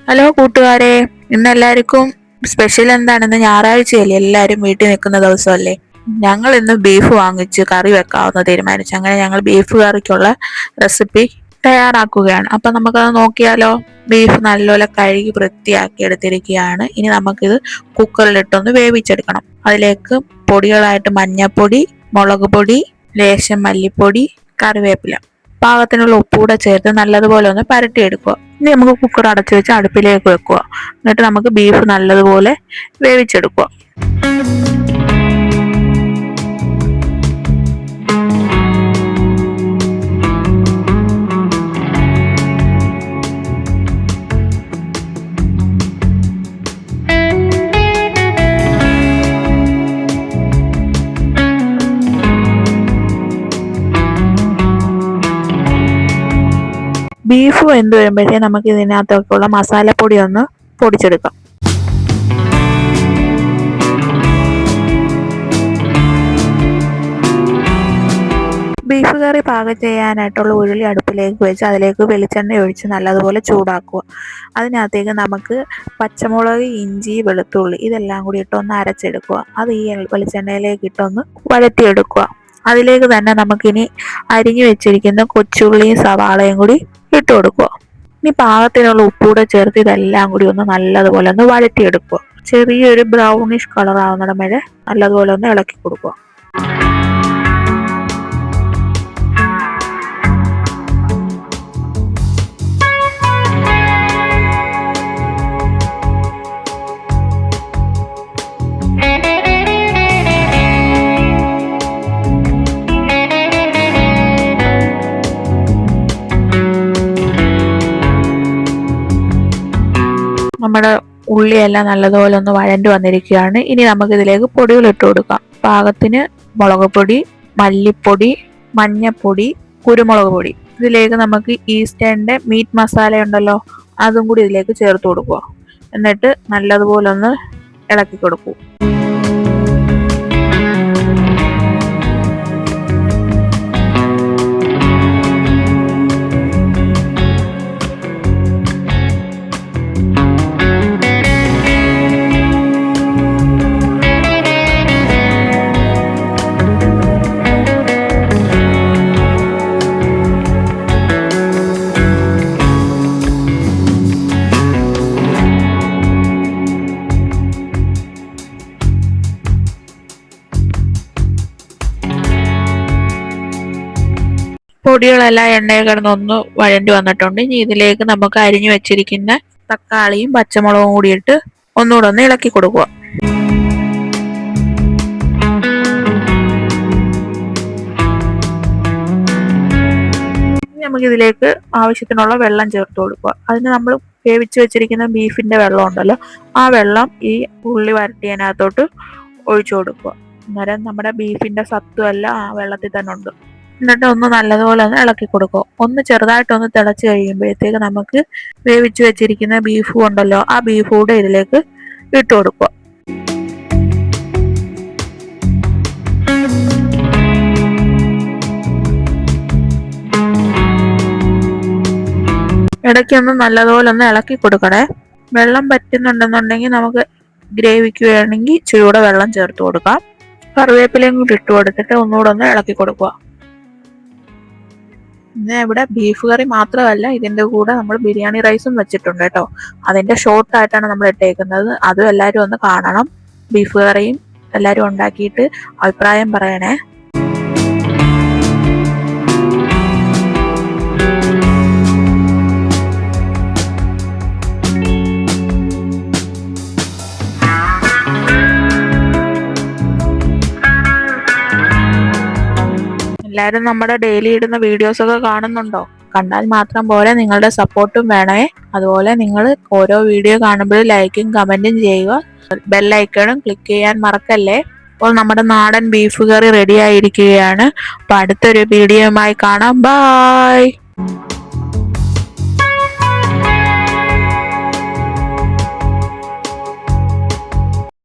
Hello കൂട്ടുകാരെ, ഇന്ന് എല്ലാവർക്കും സ്പെഷ്യൽ എന്താണെന്ന് ഞായറാഴ്ചയല്ലേ, എല്ലാവരും വീട്ടിൽ നിൽക്കുന്ന ദിവസമല്ലേ. ഞങ്ങൾ ഇന്ന് ബീഫ് വാങ്ങിച്ച് കറി വെക്കാമെന്ന് തീരുമാനിച്ചു. അങ്ങനെ ഞങ്ങൾ ബീഫ് കറിക്കുള്ള റെസിപ്പി തയ്യാറാക്കുകയാണ്. അപ്പം നമുക്കത് നോക്കിയാലോ. ബീഫ് നല്ലപോലെ കഴുകി വൃത്തിയാക്കി എടുത്തിരിക്കുകയാണ്. ഇനി നമുക്കിത് കുക്കറിലിട്ടൊന്ന് വേവിച്ചെടുക്കണം. അതിലേക്ക് പൊടികളായിട്ട് മഞ്ഞൾപ്പൊടി, മുളക് പൊടി, ലേശം മല്ലിപ്പൊടി, കറിവേപ്പില, പാകത്തിനുള്ള ഉപ്പൂടെ ചേർത്ത് നല്ലതുപോലെ ഒന്ന് പരട്ടിയെടുക്കുക. ഇനി നമുക്ക് കുക്കർ അടച്ചു വെച്ച് അടുപ്പിലേക്ക് വെക്കുക. എന്നിട്ട് നമുക്ക് ബീഫ് നല്ലതുപോലെ വേവിച്ചെടുക്കുക. ബീഫ് വെന്ത് വരുമ്പോഴത്തേ നമുക്ക് ഇതിനകത്തേക്കുള്ള മസാലപ്പൊടി ഒന്ന് പൊടിച്ചെടുക്കാം. ബീഫ് കറി പാകം ചെയ്യാനായിട്ടുള്ള ഉരുളി അടുപ്പിലേക്ക് വെച്ച് അതിലേക്ക് വെളിച്ചെണ്ണ ഒഴിച്ച് നല്ലതുപോലെ ചൂടാക്കുക. അതിനകത്തേക്ക് നമുക്ക് പച്ചമുളക്, ഇഞ്ചി, വെളുത്തുള്ളി ഇതെല്ലാം കൂടി ഇട്ടൊന്ന് അരച്ചെടുക്കുക. അത് ഈ വെളിച്ചെണ്ണയിലേക്ക് ഇട്ടൊന്ന് വഴറ്റിയെടുക്കുക. അതിലേക്ക് തന്നെ നമുക്കിനി അരിഞ്ഞു വെച്ചിരിക്കുന്ന കൊച്ചുള്ളിയും സവാളയും കൂടി ഇട്ട് കൊടുക്കുക. ഇനി പാകത്തിനുള്ള ഉപ്പൂടെ ചേർത്ത് ഇതെല്ലാം കൂടി ഒന്ന് നല്ലതുപോലെ ഒന്ന് വഴറ്റിയെടുക്കുക. ചെറിയൊരു ബ്രൗണിഷ് കളർ ആവുന്നിടം വരെ നല്ലതുപോലെ ഒന്ന് ഇളക്കി കൊടുക്കുക. നമ്മുടെ ഉള്ളിയെല്ലാം നല്ലതുപോലെ ഒന്ന് വഴണ്ടു വന്നിരിക്കുകയാണ്. ഇനി നമുക്ക് ഇതിലേക്ക് പൊടികൾ ഇട്ട് കൊടുക്കാം. പാകത്തിന് മുളക് പൊടി, മല്ലിപ്പൊടി, മഞ്ഞപ്പൊടി, കുരുമുളക് പൊടി. ഇതിലേക്ക് നമുക്ക് ഈസ്റ്റേണിന്റെ മീറ്റ് മസാല ഉണ്ടല്ലോ, അതും കൂടി ഇതിലേക്ക് ചേർത്ത് കൊടുക്കുക. എന്നിട്ട് നല്ലതുപോലെ ഒന്ന് ഇളക്കി കൊടുക്കൂ. പൊടികളെല്ലാം എണ്ണയിൽ കിടന്നൊന്ന് വഴണ്ടി വന്നിട്ടുണ്ട്. ഇനി ഇതിലേക്ക് നമുക്ക് അരിഞ്ഞു വെച്ചിരിക്കുന്ന തക്കാളിയും പച്ചമുളകും കൂടിയിട്ട് ഒന്നുകൂടെ ഒന്ന് ഇളക്കി കൊടുക്കുക. നമുക്കിതിലേക്ക് ആവശ്യത്തിനുള്ള വെള്ളം ചേർത്ത് കൊടുക്കുക. അതിന് നമ്മൾ വേവിച്ച് വെച്ചിരിക്കുന്ന ബീഫിന്റെ വെള്ളം ഉണ്ടല്ലോ, ആ വെള്ളം ഈ ഉള്ളി വരട്ടിയതിനകത്തോട്ട് ഒഴിച്ചു കൊടുക്കുക. അന്നേരം നമ്മുടെ ബീഫിന്റെ സത്വം എല്ലാം ആ വെള്ളത്തിൽ തന്നെ ഉണ്ട്. എന്നിട്ട് ഒന്ന് നല്ലതുപോലെ ഒന്ന് ഇളക്കി കൊടുക്കുക. ഒന്ന് ചെറുതായിട്ടൊന്ന് തിളച്ച് കഴിയുമ്പോഴത്തേക്ക് നമുക്ക് വേവിച്ച് വെച്ചിരിക്കുന്ന ബീഫും ഉണ്ടല്ലോ, ആ ബീഫ് കൂടെ ഇതിലേക്ക് ഇട്ട് കൊടുക്കുക. ഇടയ്ക്കൊന്ന് നല്ലതുപോലെ ഒന്ന് ഇളക്കി കൊടുക്കണേ. വെള്ളം പറ്റുന്നുണ്ടെന്നുണ്ടെങ്കിൽ നമുക്ക് ഗ്രേവിക്ക് വേണമെങ്കിൽ ചൂടെ വെള്ളം ചേർത്ത് കൊടുക്കാം. കറിവേപ്പിലയും കൂടി ഇട്ട് കൊടുത്തിട്ട് ഒന്നുകൂടെ ഒന്ന് ഇളക്കി കൊടുക്കുക. പിന്നെ ഇവിടെ ബീഫ് കറി മാത്രമല്ല, ഇതിന്റെ കൂടെ നമ്മൾ ബിരിയാണി റൈസും വെച്ചിട്ടുണ്ട് കേട്ടോ. അതിന്റെ ഷോർട്ടായിട്ടാണ് നമ്മൾ ഇട്ടേക്കുന്നത്. അതും എല്ലാവരും ഒന്ന് കാണണം. ബീഫ് കറിയും എല്ലാവരും ഉണ്ടാക്കിയിട്ട് അഭിപ്രായം പറയണേ. എല്ലാവരും നമ്മുടെ ഡെയിലി ഇടുന്ന വീഡിയോസ് ഒക്കെ കാണുന്നുണ്ടോ? കണ്ടാൽ മാത്രം പോലെ നിങ്ങളുടെ സപ്പോർട്ടും വേണേ. അതുപോലെ നിങ്ങൾ ഓരോ വീഡിയോ കാണുമ്പോഴും ലൈക്കും കമന്റും ചെയ്യുക. ബെല്ലൈക്കണും ക്ലിക്ക് ചെയ്യാൻ മറക്കല്ലേ. അപ്പോൾ നമ്മുടെ നാടൻ ബീഫ് കറി റെഡി ആയിരിക്കുകയാണ്. അപ്പോൾ അടുത്തൊരു വീഡിയോയുമായി കാണാം. ബൈ.